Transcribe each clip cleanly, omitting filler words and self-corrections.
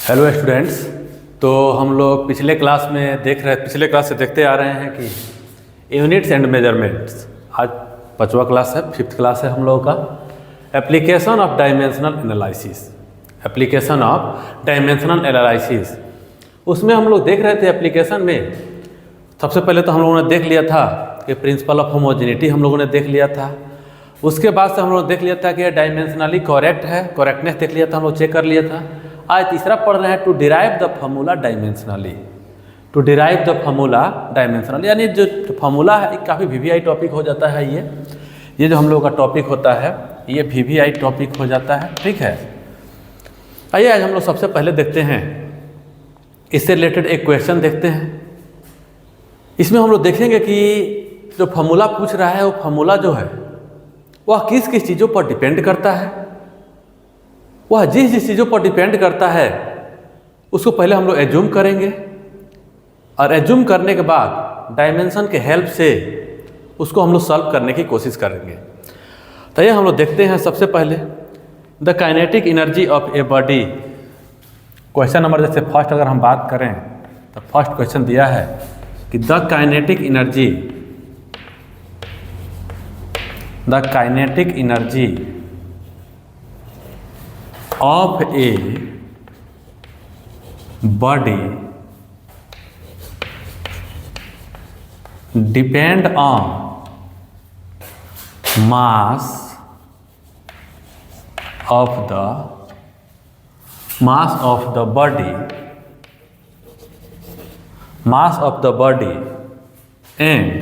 Hello students. तो हम लोग पिछले क्लास से देखते आ रहे हैं कि यूनिट्स एंड मेजरमेंट्स। आज 5वां क्लास है, 5th क्लास है हम लोगों का। Application of dimensional analysis. उसमें हम लोग देख रहे थे एप्लीकेशन में। सबसे पहले तो हम लोगों ने देख लिया था कि प्रिंसिपल ऑफ होमोजेनिटी हम लोगों ने देख लिया था। उसके बाद से हम लोग देख लिया था कि डायमेंशनली करेक्ट है, करेक्टनेस देख लिया था, हम लोग चेक कर लिया था। आज तीसरा पढ़ रहे हैं to derive the formula dimensionally. यानी जो फॉर्मूला है काफ़ी वीवीआई टॉपिक हो जाता है। ये जो हम लोगों का टॉपिक होता है ये वीवीआई टॉपिक हो जाता है, ठीक है। आइए आज हम लोग सबसे पहले देखते हैं, इससे रिलेटेड एक क्वेश्चन देखते हैं। इसमें हम लोग देखेंगे कि जो फॉर्मूला पूछ रहा है वो फॉर्मूला जो है वह किस किस चीज़ों पर डिपेंड करता है। वह जिस जिस चीज़ों पर डिपेंड करता है उसको पहले हम लोग एज्यूम करेंगे और एज्यूम करने के बाद डायमेंशन के हेल्प से उसको हम लोग सॉल्व करने की कोशिश करेंगे। तो ये हम लोग देखते हैं सबसे पहले the kinetic energy of a body. Question number जैसे फर्स्ट अगर हम बात करें तो फर्स्ट क्वेश्चन दिया है कि the kinetic energy of a body depend on mass of the body and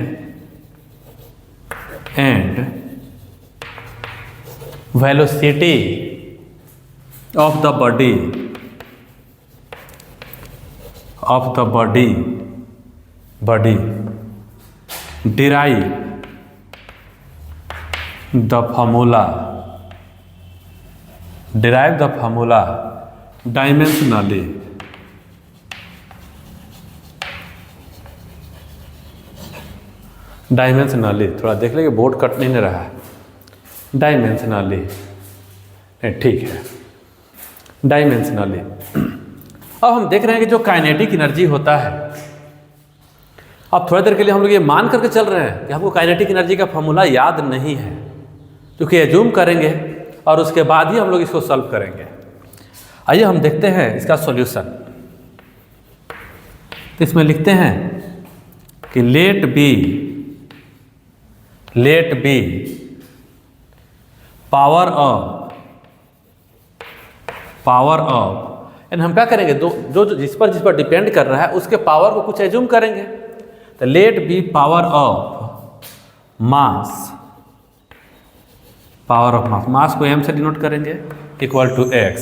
velocity of the body derive the formula dimensionally। थोड़ा देख लेंगे, बोर्ड कट नहीं रहा है। डायमेंशनली ठीक है, डायमेंशनली। अब हम देख रहे हैं कि जो काइनेटिक एनर्जी होता है, अब थोड़ी देर के लिए हम लोग ये मान करके चल रहे हैं कि हमको काइनेटिक एनर्जी का फॉर्मूला याद नहीं है, क्योंकि एज्यूम करेंगे और उसके बाद ही हम लोग इसको सॉल्व करेंगे। आइए हम देखते हैं इसका सॉल्यूशन। तो इसमें लिखते हैं कि लेट बी पावर ऑफ, यानी हम क्या करेंगे, जो जिस पर डिपेंड कर रहा है उसके पावर को कुछ एज्यूम करेंगे। तो let be power of mass को m से डिनोट करेंगे इक्वल टू x।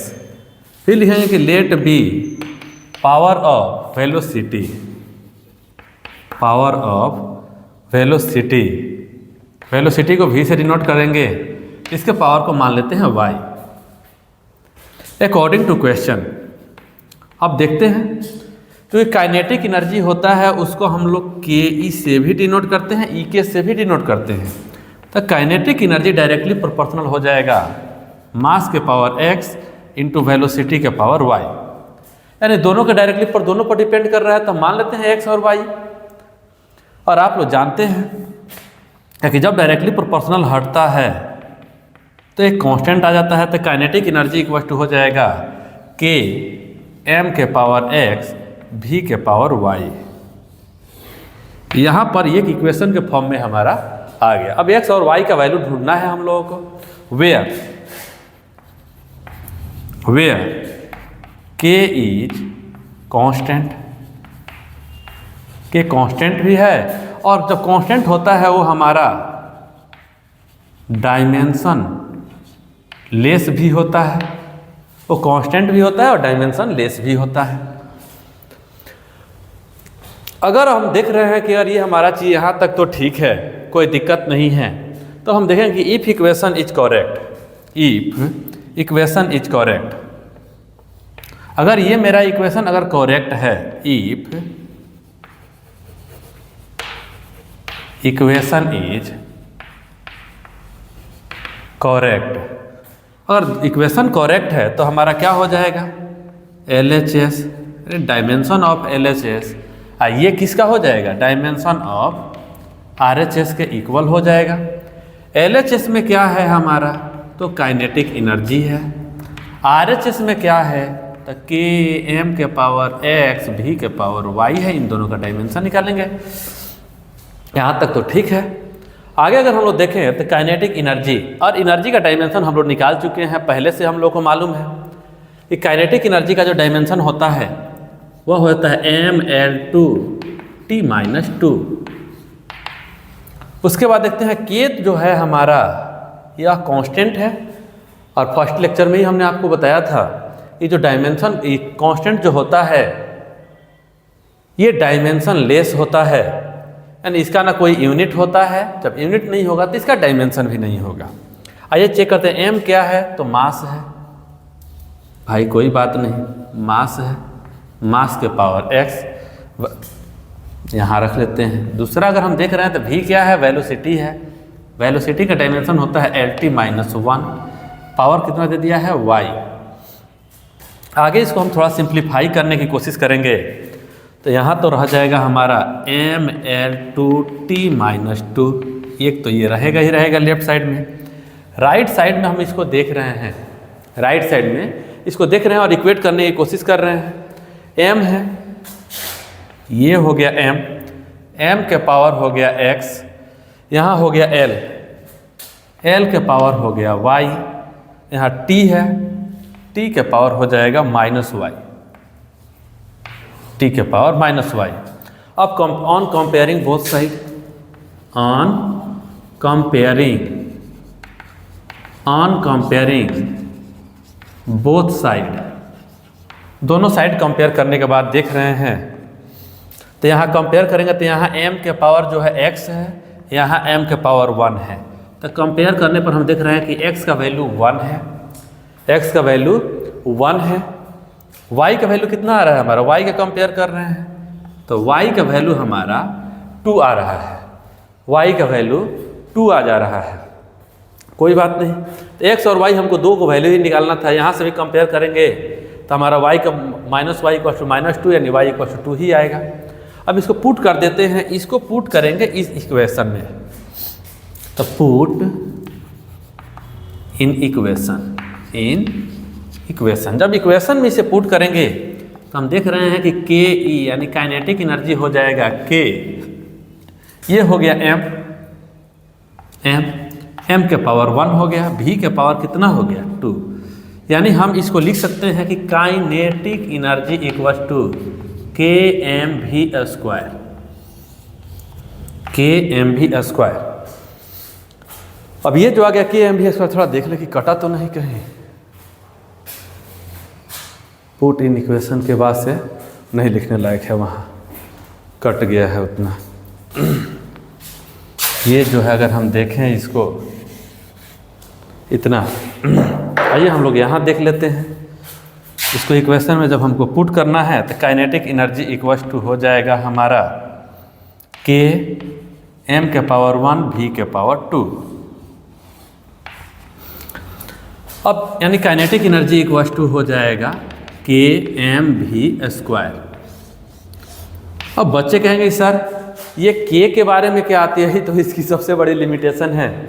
फिर लिखेंगे कि let be power of velocity को v से डिनोट करेंगे, इसके पावर को मान लेते हैं y। अकॉर्डिंग टू क्वेश्चन अब देखते हैं, तो काइनेटिक एनर्जी होता है उसको हम लोग के ई से भी डिनोट करते हैं, ई के से भी डिनोट करते हैं। तो काइनेटिक एनर्जी डायरेक्टली प्रोपोर्शनल हो जाएगा मास के पावर x इंटू वेलोसिटी के पावर y। यानी दोनों के डायरेक्टली पर दोनों पर डिपेंड कर रहा है, तो मान लेते हैं x और y। और आप लोग जानते हैं कि जब डायरेक्टली प्रोपोर्शनल हटता है तो एक कांस्टेंट आ जाता है। तो काइनेटिक एनर्जी इक्वल टू हो जाएगा k m के पावर x v के पावर y। यहाँ पर एक इक्वेशन के फॉर्म में हमारा आ गया। अब x और y का वैल्यू ढूंढना है हम लोगों को। Where k is constant, k constant भी है, और जब कांस्टेंट होता है वो हमारा डायमेंशन लेस भी होता है। वो कांस्टेंट भी होता है और डायमेंशन लेस भी होता है। अगर हम देख रहे हैं कि यार ये हमारा चीज़ यहाँ तक तो ठीक है, कोई दिक्कत नहीं है, तो हम देखेंगे कि इफ इक्वेशन इज करेक्ट, अगर ये मेरा इक्वेशन अगर करेक्ट है, इफ इक्वेशन इज करेक्ट, और इक्वेशन करेक्ट है तो हमारा क्या हो जाएगा, LHS, डायमेंशन ऑफ LHS, ये किसका हो जाएगा? डायमेंशन ऑफ RHS के इक्वल हो जाएगा। LHS में क्या है हमारा? तो काइनेटिक एनर्जी है। RHS में क्या है? तो Km के पावर x v के पावर y है। इन दोनों का डायमेंशन निकालेंगे। यहाँ तक तो ठीक है। आगे अगर हम लोग देखें तो काइनेटिक एनर्जी और एनर्जी का डायमेंशन हम लोग निकाल चुके हैं, पहले से हम लोग को मालूम है कि काइनेटिक एनर्जी का जो डायमेंशन होता है वह होता है mL2T-2। उसके बाद देखते हैं K जो है हमारा यह कांस्टेंट है, और फर्स्ट लेक्चर में ही हमने आपको बताया था ये जो डायमेंशन कांस्टेंट जो होता है ये डायमेंशन लेस होता है, यानी इसका ना कोई यूनिट होता है। जब यूनिट नहीं होगा तो इसका डायमेंशन भी नहीं होगा। आइए चेक करते हैं। m क्या है? तो मास है भाई, कोई बात नहीं, मास है। मास के पावर x यहाँ रख लेते हैं। दूसरा अगर हम देख रहे हैं तो v क्या है? वेलोसिटी है। वेलोसिटी का डायमेंशन होता है LT-1। पावर कितना दे दिया है? y। आगे इसको हम थोड़ा सिंप्लीफाई करने की कोशिश करेंगे तो यहाँ तो रह जाएगा हमारा mL2T-2। एक तो ये रहेगा ही रहेगा लेफ्ट साइड में। राइट साइड में हम इसको देख रहे हैं, राइट साइड में इसको देख रहे हैं और इक्वेट करने की कोशिश कर रहे हैं। m है, ये हो गया m, m के पावर हो गया x, यहाँ हो गया l, l के पावर हो गया y, यहाँ t है, t के पावर हो जाएगा -y, t के पावर -y। अब on comparing both side, on comparing both side, दोनों साइड कंपेयर करने के बाद देख रहे हैं तो यहाँ कंपेयर करेंगे तो यहाँ m के पावर जो है x है, यहाँ m के पावर 1 है। तो कंपेयर करने पर हम देख रहे हैं कि x का वैल्यू 1 है, x का वैल्यू 1 है। y का वैल्यू कितना आ रहा है हमारा? y का कंपेयर कर रहे हैं तो y का वैल्यू हमारा 2 आ रहा है, y का वैल्यू 2 आ जा रहा है। कोई बात नहीं, तो x और y हमको दो को वैल्यू ही निकालना था। यहाँ से भी कंपेयर करेंगे तो हमारा y का -y = -2 यानी y = 2 ही आएगा। अब इसको पुट कर देते हैं, इसको पुट करेंगे इस इक्वेशन में। तो पुट इन इक्वेशन, जब इक्वेशन में इसे पुट करेंगे तो हम देख रहे हैं कि Ke यानी काइनेटिक एनर्जी हो जाएगा K, ये हो गया m के पावर 1 हो गया, v के पावर कितना हो गया? 2। यानी हम इसको लिख सकते हैं कि काइनेटिक एनर्जी = kmv²। अब ये जो आ गया kmv², थोड़ा देख ले कि कटा तो नहीं कहीं। पुट इन इक्वेशन के बाद से नहीं लिखने लायक है, वहाँ कट गया है उतना। ये जो है अगर हम देखें इसको इतना, आइए हम लोग यहाँ देख लेते हैं इसको। इक्वेशन में जब हमको पुट करना है तो काइनेटिक एनर्जी = हो जाएगा हमारा K m के पावर 1 v के पावर 2। अब यानी काइनेटिक एनर्जी = हो जाएगा kmv²। अब बच्चे कहेंगे सर ये K के बारे में क्या आती है? तो इसकी सबसे बड़ी लिमिटेशन है,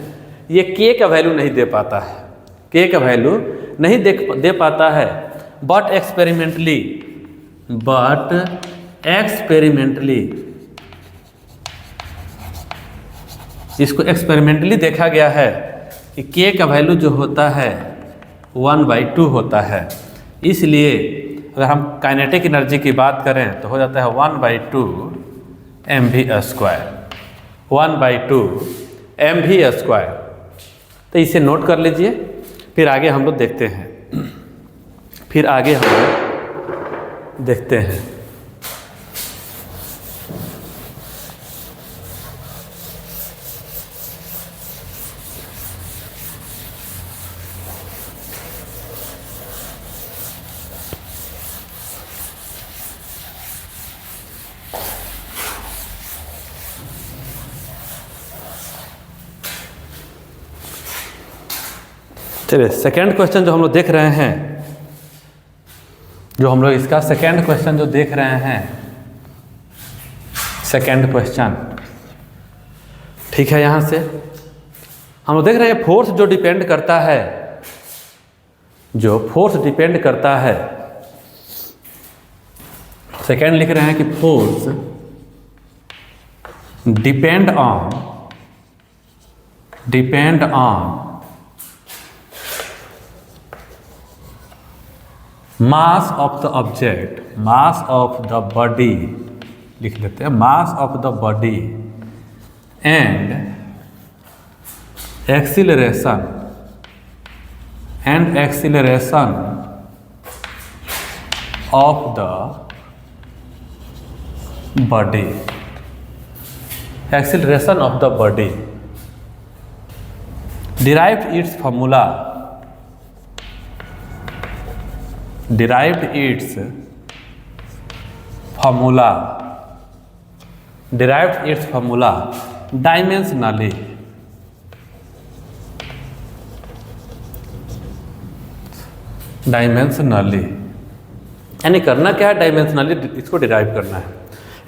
ये K का वैल्यू नहीं दे पाता है, K का वैल्यू नहीं दे पाता है। बट एक्सपेरिमेंटली इसको एक्सपेरिमेंटली देखा गया है कि K का वैल्यू जो होता है 1/2 होता है। इसलिए अगर हम काइनेटिक एनर्जी की बात करें तो हो जाता है 1/2 mv², 1/2 mv²। तो इसे नोट कर लीजिए, फिर आगे हम लोग देखते हैं, देखते हैं। चलिए सेकेंड क्वेश्चन जो हम लोग देख रहे हैं जो हम लोग इसका सेकेंड क्वेश्चन जो देख रहे हैं, सेकेंड क्वेश्चन, ठीक है। यहाँ से हम लोग देख रहे हैं फोर्स जो डिपेंड करता है, जो फोर्स डिपेंड करता है, सेकेंड लिख रहे हैं कि force depend on mass of the object, mass of the body लिख लेते हैं, mass of the body and acceleration of the body, acceleration of the body derived its formula dimensionally, यानी करना क्या है, डायमेंशनली इसको डिराइव करना है।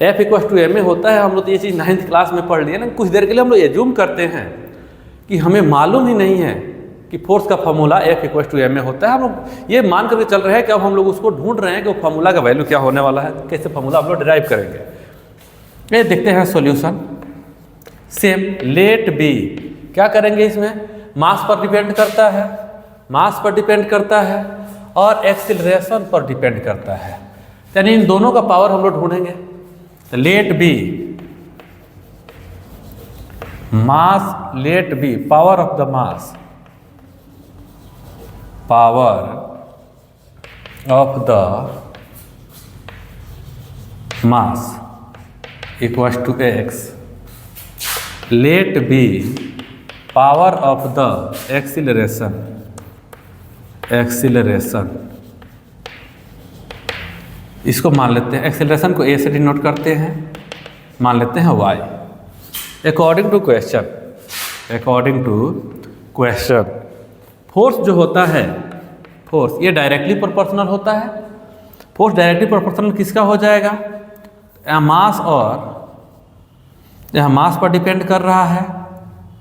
F equal to M A होता है, हम लोग तो ये चीज़ 9th क्लास में पढ़ लिए ना। कुछ देर के लिए हम लोग एज्यूम करते हैं कि हमें मालूम ही नहीं है कि फोर्स का formula F equal to M A होता है। हम लोग ये मान करके चल रहे हैं कि अब हम लोग उसको ढूंढ रहे हैं कि वो फॉर्मूला का वैल्यू क्या होने वाला है, कैसे फॉर्मूला हम लोग डिराइव करेंगे। ये देखते हैं सॉल्यूशन। सेम लेट बी, क्या करेंगे इसमें, मास पर डिपेंड करता है, मास पर डिपेंड करता है और एक्सीलरेशन पर डिपेंड करता है, यानी इन दोनों का पावर हम लोग ढूंढेंगे। Let be mass, let be power of the mass, power of the mass equals to X, let be power of the acceleration, इसको मान लेते हैं, एक्सीलरेशन को ए से डिनोट करते हैं, मान लेते हैं Y. According to question force जो होता है, फोर्स ये डायरेक्टली प्रोपोर्शनल होता है। फोर्स डायरेक्टली प्रोपोर्शनल किसका हो जाएगा, मास, और यह मास पर डिपेंड कर रहा है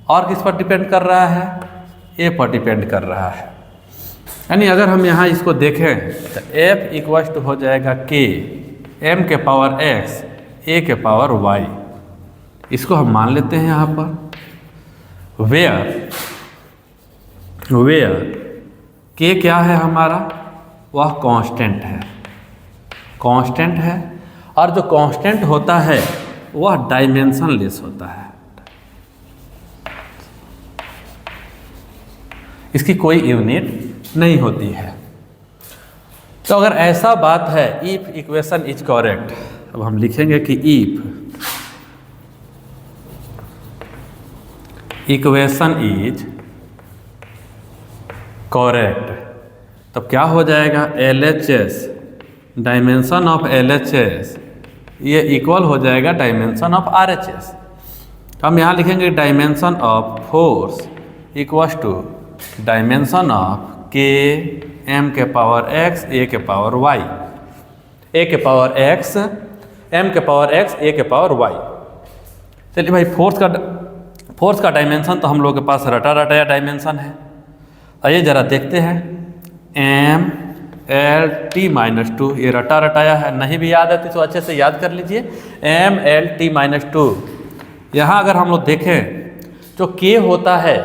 और किस पर डिपेंड कर रहा है, ए पर डिपेंड कर रहा है। यानी अगर हम यहाँ इसको देखें तो F इक्वल टू हो जाएगा K m के पावर x a के पावर y, इसको हम मान लेते हैं यहाँ पर। वेयर K क्या है हमारा, वह कांस्टेंट है, और जो कांस्टेंट होता है वह डायमेंशनलेस होता है, इसकी कोई यूनिट नहीं होती है। तो अगर ऐसा बात है, इफ इक्वेशन इज करेक्ट, अब हम लिखेंगे कि इफ इक्वेशन इज करेक्ट, तब क्या हो जाएगा, LHS डायमेंशन ऑफ LHS ये इक्वल हो जाएगा डायमेंशन ऑफ RHS। तो हम यहाँ लिखेंगे dimension of force equal to dimension of K m के पावर x a के पावर y, a के पावर x m के पावर x a के पावर y। चलिए भाई, फोर्स का डायमेंशन तो हम लोग के पास रटाया डायमेंशन है। आइए जरा देखते हैं, m l t माइनस 2, ये रटाया है, नहीं भी याद है तो अच्छे से याद कर लीजिए। m l t माइनस 2, यहाँ अगर हम लोग देखें जो K होता है,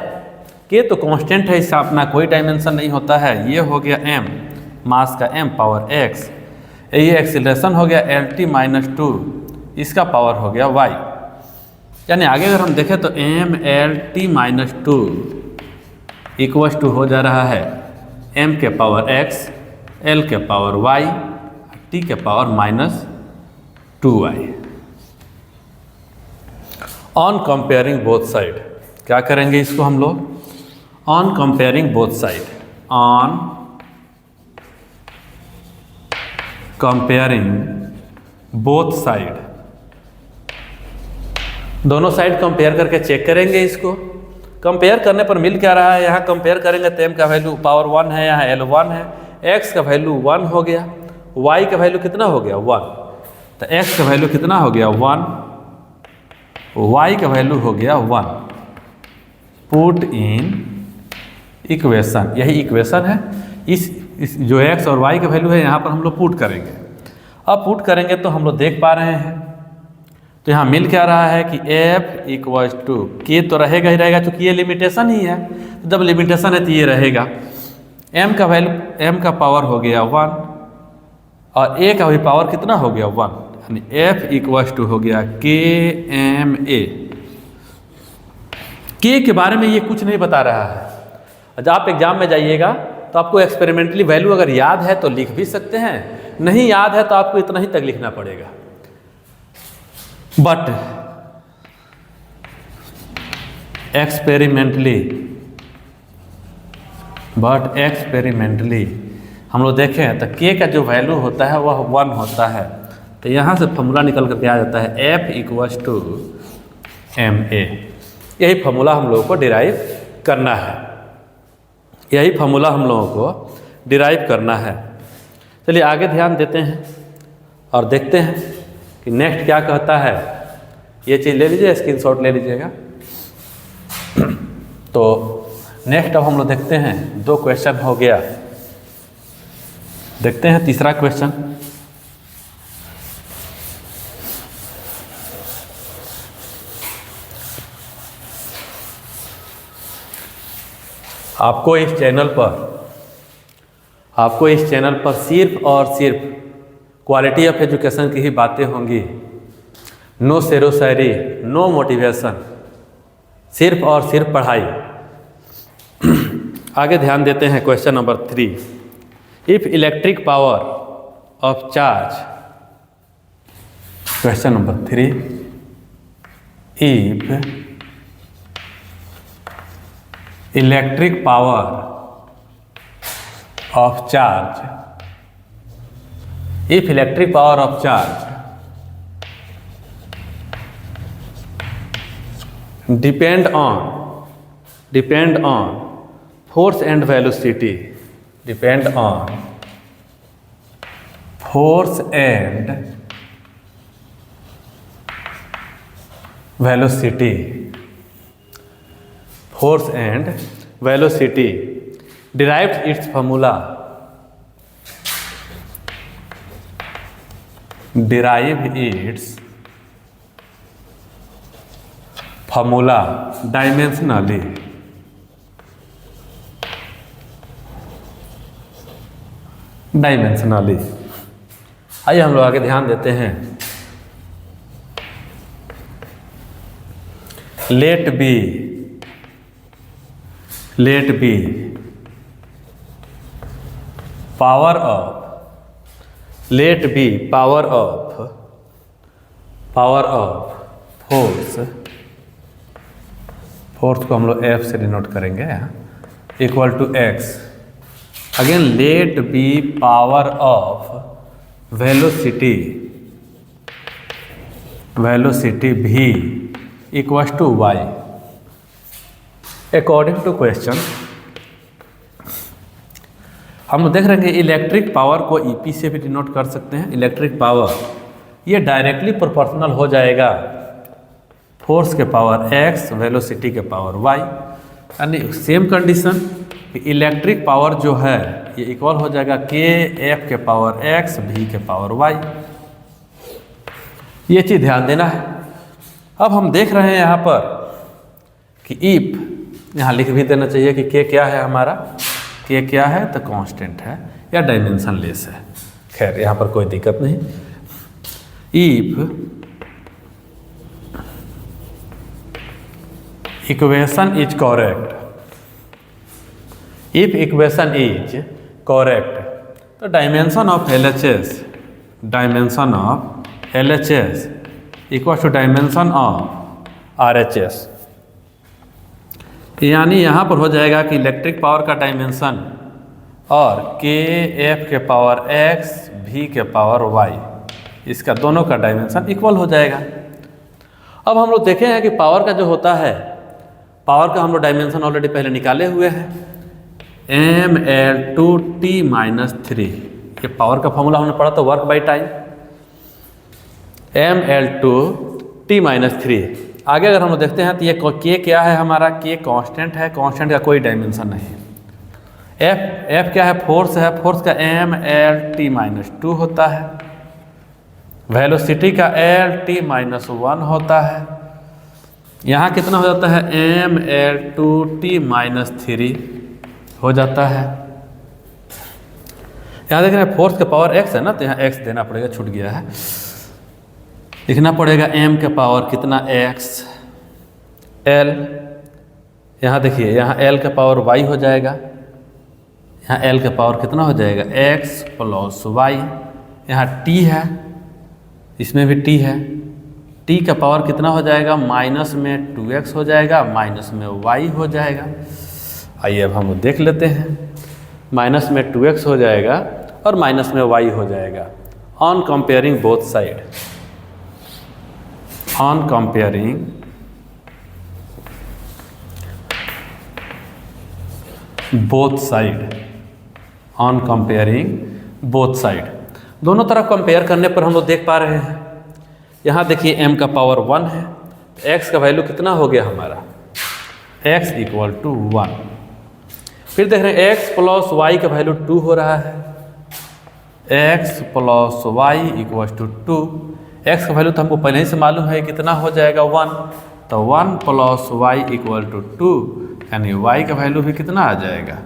K तो कांस्टेंट है, इसका अपना कोई डायमेंशन नहीं होता है। ये हो गया m, मास का m पावर x, ये एक्सीलरेशन हो गया LT माइनस 2, इसका पावर हो गया y। यानी आगे अगर हम देखें तो m l t minus 2 equal to हो जा रहा है m के पावर x, l के पावर y, t के power minus 2y। On comparing both side, क्या करेंगे इसको हम लोग, on comparing both side, on comparing both side, दोनों साइड कंपेयर करके चेक करेंगे। इसको कंपेयर करने पर मिल क्या रहा है, यहाँ कंपेयर करेंगे तो m का वैल्यू पावर 1 है, यहाँ L1 है, x का वैल्यू 1 हो गया, y का वैल्यू कितना हो गया 1, तो x का वैल्यू कितना हो गया 1, y का वैल्यू हो गया 1। पुट इन इक्वेशन, यही इक्वेशन है। इस जो x और y का वैल्यू है यहाँ पर हम लोग पुट करेंगे। अब पुट करेंगे तो हम लोग देख पा रहे हैं, तो यहाँ मिल क्या रहा है कि f इक्वल्स टू k तो रहेगा ही रहेगा, क्योंकि ये लिमिटेशन ही है, जब लिमिटेशन है तो ये रहेगा। m का वैल्यू, m का पावर हो गया 1 और a का भी पावर कितना हो गया 1, यानी f इक्वल्स टू हो गया KMA। k के बारे में ये कुछ नहीं बता रहा है। जब आप एग्जाम में जाइएगा तो आपको एक्सपेरिमेंटली वैल्यू अगर याद है तो लिख भी सकते हैं, नहीं याद है तो आपको इतना ही तक लिखना पड़ेगा। बट एक्सपेरिमेंटली हम लोग देखें तो k का जो वैल्यू होता है वह 1 होता है। तो यहाँ से फॉर्मूला निकल करके आ जाता है f इक्वल्स टू MA। यही फॉर्मूला हम लोगों को डिराइव करना है, यही फॉर्मूला हम लोगों को डिराइव करना है। चलिए आगे ध्यान देते हैं और देखते हैं कि नेक्स्ट क्या कहता है। ये चीज़ ले लीजिए, स्क्रीनशॉट ले लीजिएगा। तो नेक्स्ट अब हम लोग देखते हैं, 2 क्वेश्चन हो गया, देखते हैं तीसरा क्वेश्चन। आपको इस चैनल पर सिर्फ और सिर्फ क्वालिटी ऑफ एजुकेशन की ही बातें होंगी। नो शेरो शायरी, नो मोटिवेशन, सिर्फ और सिर्फ पढ़ाई। आगे ध्यान देते हैं question number 3। If electric power of charge, question number 3, if electric power of charge, if electric power of charge depend on force and velocity, depend on force and velocity, force and velocity, derived its formula, derive its formula dimensionally, dimensionally. आइए हम लोग आगे ध्यान देते हैं। Let be power of, let be power of force को हम लोग F से डिनोट करेंगे यहाँ, equal to x। Again let be power of velocity v equal to y। According to question हम देख रहे हैं इलेक्ट्रिक पावर को EP से भी डिनोट कर सकते हैं। इलेक्ट्रिक पावर ये डायरेक्टली प्रोपोर्शनल हो जाएगा फोर्स के पावर x वेलोसिटी के पावर y, यानी सेम कंडीशन इलेक्ट्रिक पावर जो है ये इक्वल हो जाएगा KF के पावर x v के पावर y। ये चीज़ ध्यान देना है। अब हम देख रहे हैं यहाँ पर कि इफ, यहाँ लिख भी देना चाहिए कि K क्या है हमारा, K क्या है तो कांस्टेंट है या डायमेंशन लेस है। खैर यहाँ पर कोई दिक्कत नहीं। If equation is correct, if equation is correct तो dimension of LHS equal to dimension of RHS। यानी यहाँ पर हो जाएगा कि इलेक्ट्रिक पावर का डायमेंशन और KF के पावर x v के पावर y, इसका दोनों का डायमेंशन इक्वल हो जाएगा। अब हम लोग देखे हैं कि पावर का जो होता है, पावर का हम लोग डायमेंशन ऑलरेडी पहले निकाले हुए हैं, mL2T-3, ये पावर का फॉर्मूला हमने पढ़ा तो वर्क बाई टाइम mL/T-3। आगे अगर हम लोग देखते हैं तो ये के क्या है हमारा, के कांस्टेंट है, कांस्टेंट का कोई डायमेंशन नहीं है। एफ क्या है, फोर्स है, फोर्स का mL/T-2 होता है। वेलोसिटी का L/T-1 होता है। यहाँ कितना हो जाता है, mL/T-3 हो जाता है। यहाँ देख रहे हैं फोर्स का पावर x है ना, तो यहाँ x देना पड़ेगा, छूट गया है, लिखना पड़ेगा m का पावर कितना x l। यहाँ देखिए यहाँ l का पावर y हो जाएगा, यहाँ l का पावर कितना हो जाएगा x + y। यहाँ t है, इसमें भी t है, t का पावर कितना हो जाएगा, माइनस में 2x हो जाएगा, माइनस में y हो जाएगा। आइए अब हम देख लेते हैं, माइनस में 2x हो जाएगा और माइनस में y हो जाएगा। On comparing both side, on comparing both side, on comparing both side, दोनों तरफ कंपेयर करने पर हम लोग देख पा रहे हैं। यहाँ देखिए m का पावर 1 है, x का वैल्यू कितना हो गया हमारा, x = 1। फिर देख रहे हैं x + y का वैल्यू 2 हो रहा है, x + y = 2। x का वैल्यू तो हमको पहले ही से मालूम है कितना हो जाएगा 1, तो 1 + y = 2, यानी y का वैल्यू भी कितना आ जाएगा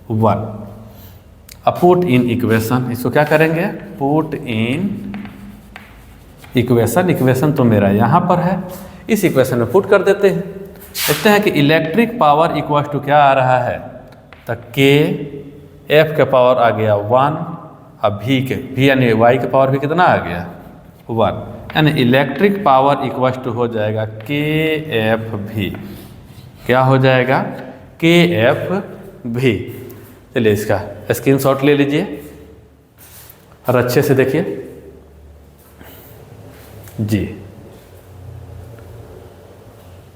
1। अब पुट इन इक्वेशन, इसको क्या करेंगे, पुट इन इक्वेशन, इक्वेशन तो मेरा यहाँ पर है, इस इक्वेशन में पुट कर देते हैं। देखते हैं कि इलेक्ट्रिक पावर इक्वल टू क्या आ रहा है, तो k, f का पावर आ गया 1, अब v यानी y का पावर भी कितना आ गया 1, यानी इलेक्ट्रिक पावर इक्वल टू हो जाएगा KFV। क्या हो जाएगा, KFV। चलिए इसका स्क्रीनशॉट ले लीजिए और अच्छे से देखिए जी,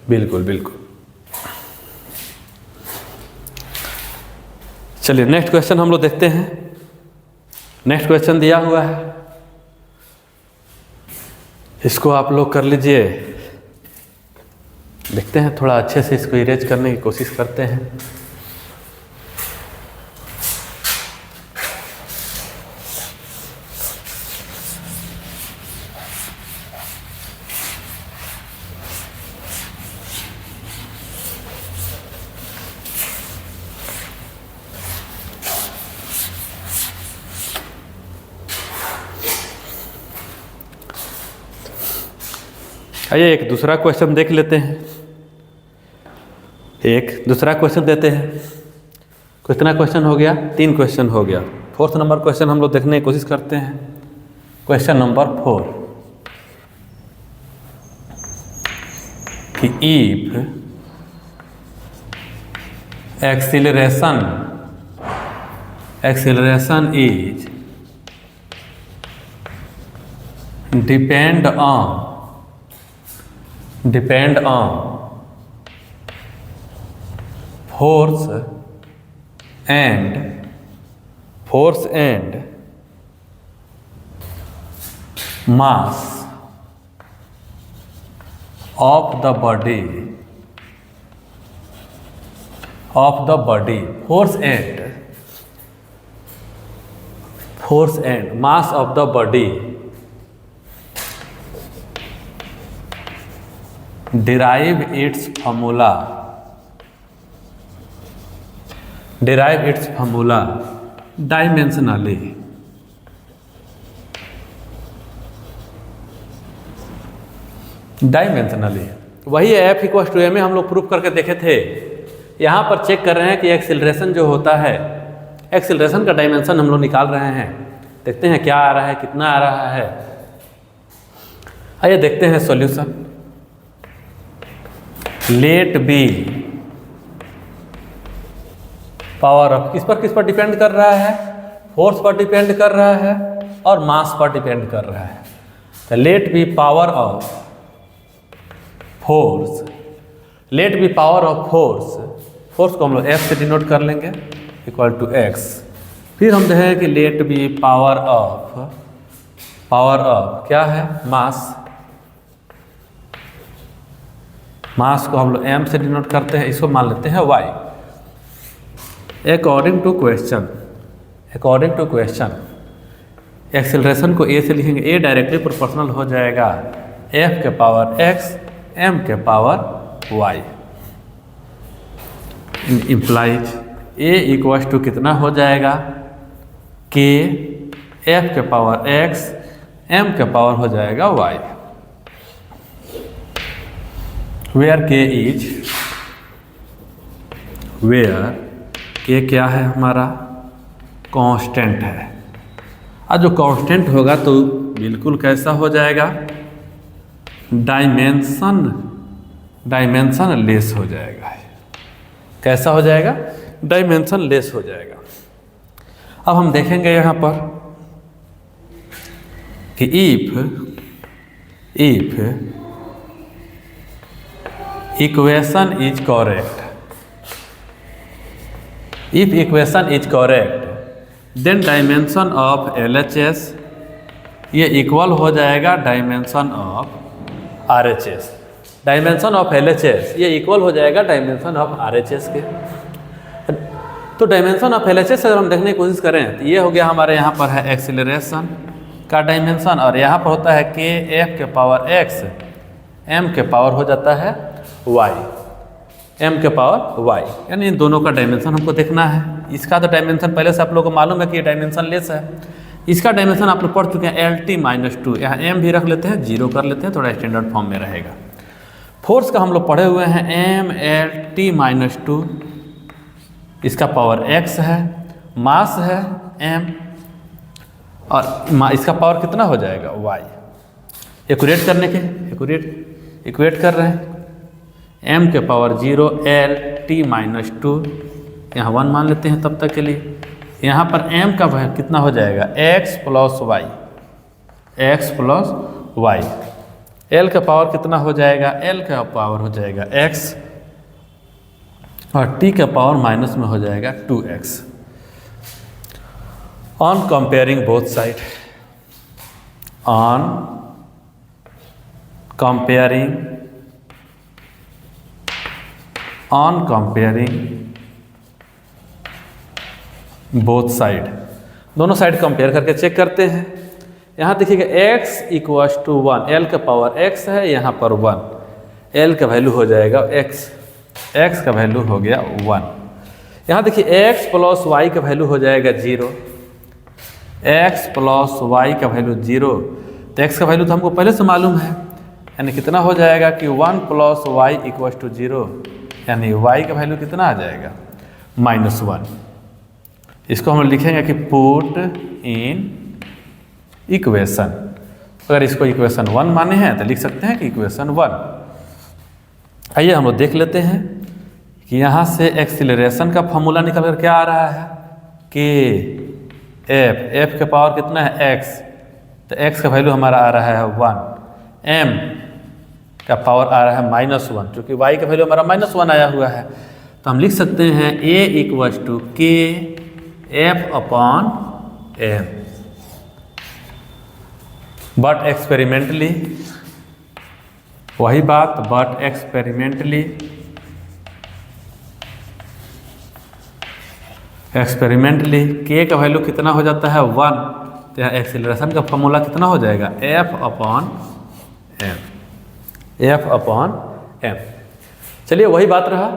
बिल्कुल बिल्कुल। चलिए नेक्स्ट क्वेश्चन हम लोग देखते हैं। नेक्स्ट क्वेश्चन दिया हुआ है, इसको आप लोग कर लीजिए। देखते हैं, थोड़ा अच्छे से इसको इरेज करने की कोशिश करते हैं। आइए एक दूसरा क्वेश्चन देख लेते हैं, एक दूसरा क्वेश्चन देते हैं। कितना क्वेश्चन हो गया, 3 क्वेश्चन हो गया। 4th नंबर क्वेश्चन हम लोग देखने की कोशिश करते हैं। क्वेश्चन नंबर 4 कि if acceleration is depend on force and mass of the body, force and mass of the body derive its formula dimensionally। वही F = ma हम लोग प्रूफ करके देखे थे। यहाँ पर चेक कर रहे हैं कि एक्सीलरेशन जो होता है, एक्सीलरेशन का डायमेंशन हम लोग निकाल रहे हैं। देखते हैं क्या आ रहा है, कितना आ रहा है। आइए देखते हैं solution. Let be power of, किस पर डिपेंड कर रहा है, फोर्स पर डिपेंड कर रहा है और मास पर डिपेंड कर रहा है। तो let be power of force, let be power of force को हम लोग F से डिनोट कर लेंगे, = x। फिर हम देखेंगे कि लेट बी पावर ऑफ क्या है, मास। मास को हम लोग m से डिनोट करते हैं, इसको मान लेते हैं y। According to question acceleration को a से लिखेंगे, a डायरेक्टली प्रोपोर्शनल हो जाएगा f के पावर x m के power y। Implies a equals to कितना हो जाएगा, k f के पावर x m के पावर हो जाएगा y। वेयर के क्या है हमारा, कांस्टेंट है। और जो कांस्टेंट होगा तो बिल्कुल कैसा हो जाएगा, डायमेंशन लेस हो जाएगा। कैसा हो जाएगा, डायमेंशन लेस हो जाएगा। अब हम देखेंगे यहाँ पर कि if equation is correct then dimension of LHS ये इक्वल हो जाएगा dimension of RHS। Dimension of LHS ये इक्वल हो जाएगा डायमेंशन ऑफ RHS के। तो डायमेंशन ऑफ LHS अगर हम देखने की कोशिश करें तो ये हो गया हमारे यहाँ पर है एक्सीलरेशन का डायमेंशन, और यहाँ पर होता है k f के पावर x m के पावर हो जाता है y, m के पावर y, यानी इन दोनों का डायमेंशन हमको देखना है। इसका तो डायमेंशन पहले से आप लोगों को मालूम है कि ये डायमेंशन लेस है। इसका डायमेंशन आप लोग पढ़ चुके हैं LT-2, यहाँ m भी रख लेते हैं, 0 कर लेते हैं, थोड़ा स्टैंडर्ड फॉर्म में रहेगा। फोर्स का हम लोग पढ़े हुए हैं MLT-2, इसका पावर x है, मास है m, और इसका पावर कितना हो जाएगा y। एक्यूरेट करने के इक्वेट कर रहे हैं, m के पावर 0 LT-2, यहाँ 1 मान लेते हैं तब तक के लिए। यहाँ पर m का वैल्यू कितना हो जाएगा, x प्लस y। l का पावर कितना हो जाएगा, l का पावर हो जाएगा x, और t का पावर माइनस में हो जाएगा 2x। On comparing both side, both side, दोनों साइड कंपेयर करके चेक करते हैं। यहाँ देखिएगा x इक्वल्स टू 1, l का पावर x है, यहाँ पर 1, l का वैल्यू हो जाएगा x का वैल्यू हो गया 1। यहाँ देखिए x प्लस y का वैल्यू हो जाएगा 0, x प्लस y का वैल्यू 0, तो x का वैल्यू तो हमको पहले से मालूम है, यानी कितना हो जाएगा कि 1 प्लस y इक्वल्स टू 0, यानी y का वैल्यू कितना आ जाएगा, -1। इसको हम लिखेंगे कि पुट इन इक्वेशन। अगर इसको इक्वेशन 1 माने हैं तो लिख सकते हैं कि इक्वेशन 1। आइए हम लोग देख लेते हैं कि यहाँ से एक्सीलरेशन का फॉर्मूला निकल कर क्या आ रहा है, कि f के पावर कितना है x, तो x का वैल्यू हमारा आ रहा है 1, m का पावर आ रहा है -1, क्योंकि y का वैल्यू हमारा -1 आया हुआ है, तो हम लिख सकते हैं a equals to k f upon m। But experimentally वही बात, बट एक्सपेरिमेंटली k का वैल्यू कितना हो जाता है 1, तो यहाँ एक्सीलरेशन का फॉर्मूला कितना हो जाएगा f अपॉन m। चलिए वही बात रहा,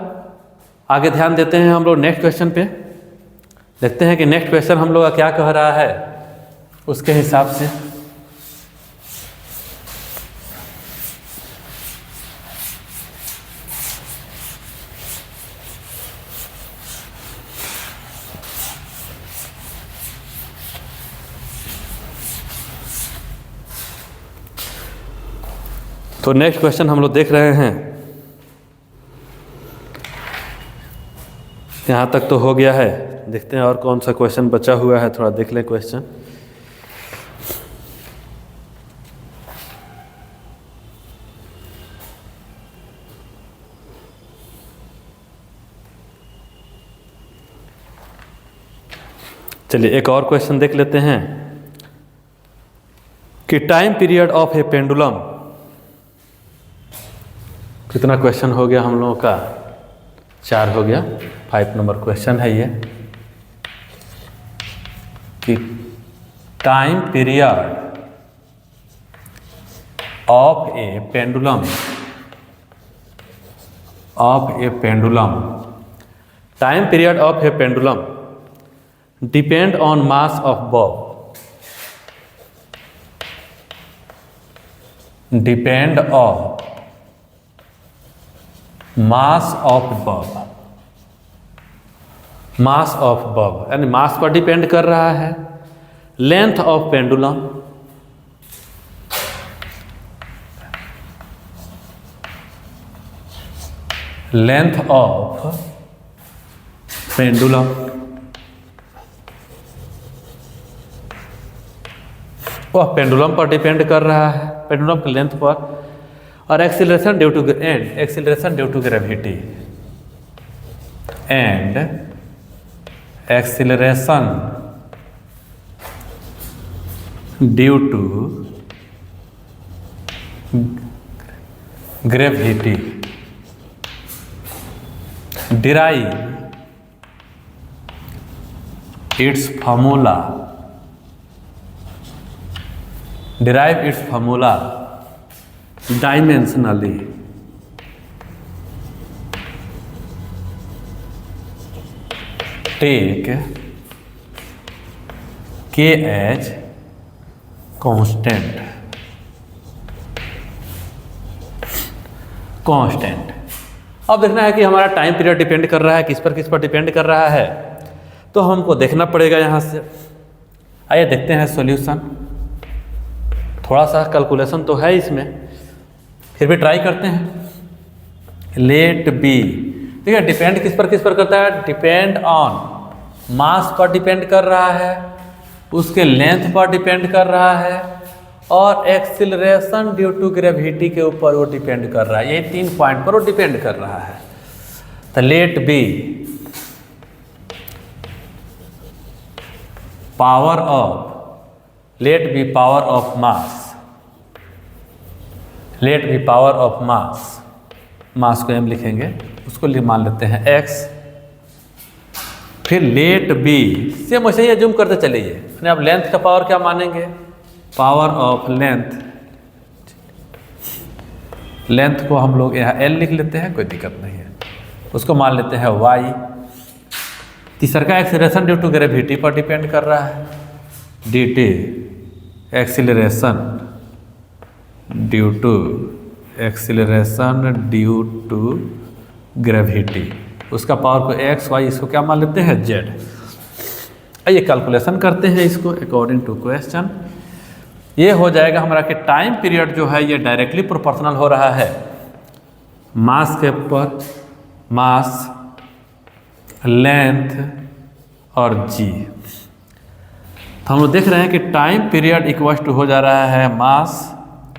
आगे ध्यान देते हैं हम लोग नेक्स्ट क्वेश्चन पे। देखते हैं कि नेक्स्ट क्वेश्चन हम लोग का क्या कह रहा है, उसके हिसाब से। तो नेक्स्ट क्वेश्चन हम लोग देख रहे हैं, यहाँ तक तो हो गया है। देखते हैं और कौन सा क्वेश्चन बचा हुआ है, थोड़ा देख लें क्वेश्चन। चलिए एक और क्वेश्चन देख लेते हैं कि time period of a pendulum, कितना क्वेश्चन हो गया हम लोगों का, 4 हो गया। 5 नंबर क्वेश्चन है ये कि time period of a pendulum time period of a pendulum depend on mass of bob, depend on mass of bob, mass of bob यानी मास पर डिपेंड कर रहा है। Length of pendulum, length of pendulum वह pendulum पर depend कर रहा है, पेंडुलम की लेंथ पर। और acceleration due to acceleration due to gravity and acceleration due to gravity derive its formula dimensionally, take K as constant। अब देखना है कि हमारा टाइम पीरियड डिपेंड कर रहा है किस पर डिपेंड कर रहा है, तो हमको देखना पड़ेगा यहाँ से। आइए देखते हैं सॉल्यूशन। थोड़ा सा कैलकुलेशन तो है इसमें, फिर भी ट्राई करते हैं। लेट बी, ठीक है, डिपेंड किस पर करता है, डिपेंड ऑन मास पर डिपेंड कर रहा है, उसके लेंथ पर डिपेंड कर रहा है और एक्सीलरेशन ड्यू टू ग्रेविटी के ऊपर वो डिपेंड कर रहा है। ये 3 पॉइंट पर वो डिपेंड कर रहा है। तो let be power of mass, let be power of mass को m लिखेंगे, उसको मान लेते हैं x। फिर लेट बी से मुझे ये जूम करते चलिए, अब लेंथ का पावर क्या मानेंगे, पावर ऑफ लेंथ को हम लोग यहाँ L लिख लेते हैं, कोई दिक्कत नहीं है। उसको मान लेते हैं y। तीसरा का एक्सीलरेशन ड्यू टू ग्रेविटी पर डिपेंड कर रहा है, dt acceleration due to gravity, उसका पावर को x y, इसको क्या मान लेते हैं z। आइए कैलकुलेशन करते हैं इसको अकॉर्डिंग टू क्वेश्चन। ये हो जाएगा हमारा कि टाइम पीरियड जो है ये डायरेक्टली प्रोपोर्शनल हो रहा है मास के ऊपर, मास, लेंथ और g। तो हम लोग देख रहे हैं कि टाइम पीरियड इक्वल टू हो जा रहा है मास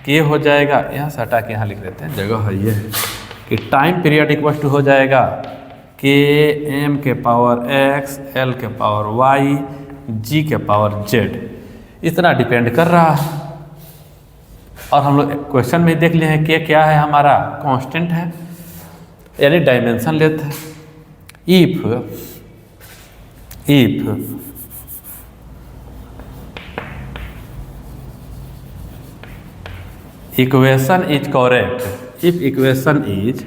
k हो जाएगा, यहाँ से हटा के यहाँ लिख देते हैं, जगह है ये कि टाइम पीरियड इक्वल टू हो जाएगा k m के पावर x, l के पावर y, g के पावर z। इतना डिपेंड कर रहा है। और हम लोग क्वेश्चन में देख लिए हैं कि क्या है, हमारा कांस्टेंट है यानी डायमेंशन लेते हैं। If equation is correct, if equation is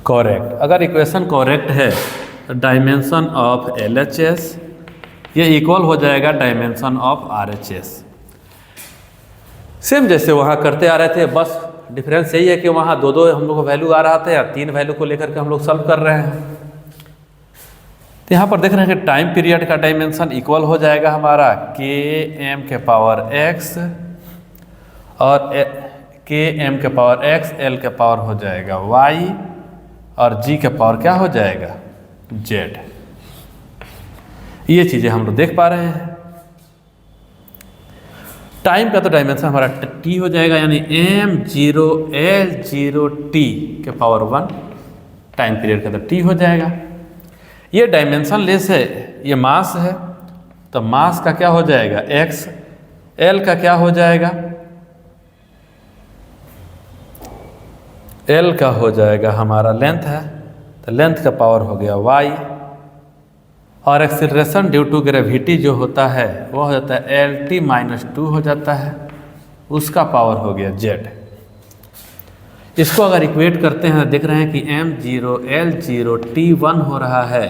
correct, अगर इक्वेशन करेक्ट है तो डायमेंशन ऑफ LHS ये इक्वल हो जाएगा डायमेंशन ऑफ RHS। सेम जैसे वहाँ करते आ रहे थे, बस डिफरेंस यही है कि वहाँ 2 हम लोग को वैल्यू आ रहा था या 3 वैल्यू को लेकर के हम लोग सॉल्व कर रहे हैं। तो यहाँ पर देख रहे हैं कि टाइम पीरियड का डायमेंशन इक्वल हो जाएगा हमारा km के पावर x और km के पावर x, l के पावर हो जाएगा y और g के पावर क्या हो जाएगा z। ये चीज़ें हम लोग देख पा रहे हैं। टाइम का तो डायमेंशन हमारा t हो जाएगा यानी m0 l0 t के पावर 1, टाइम पीरियड का तो t हो जाएगा। ये डायमेंशन लेस है, ये मास है, तो मास का क्या हो जाएगा x, l का क्या हो जाएगा, l का हो जाएगा हमारा लेंथ है, तो लेंथ का पावर हो गया y, और एक्सीलरेशन ड्यू टू ग्रेविटी जो होता है वो हो जाता है LT-2 हो जाता है, उसका पावर हो गया z। इसको अगर इक्वेट करते हैं देख रहे हैं कि m0 L0 T1 हो रहा है।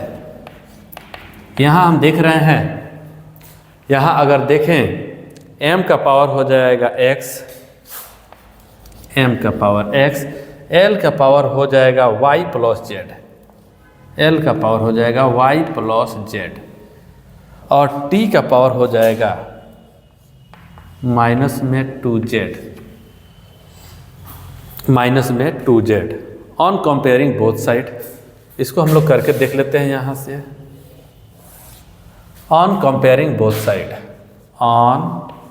यहाँ हम देख रहे हैं, यहाँ अगर देखें m का पावर हो जाएगा x, m का पावर x, l का पावर हो जाएगा y प्लस z, l का पावर हो जाएगा y प्लस z, और t का पावर हो जाएगा माइनस में 2z, माइनस में 2z on comparing both side. इसको हम लोग करके देख लेते हैं यहाँ से, on comparing both side, on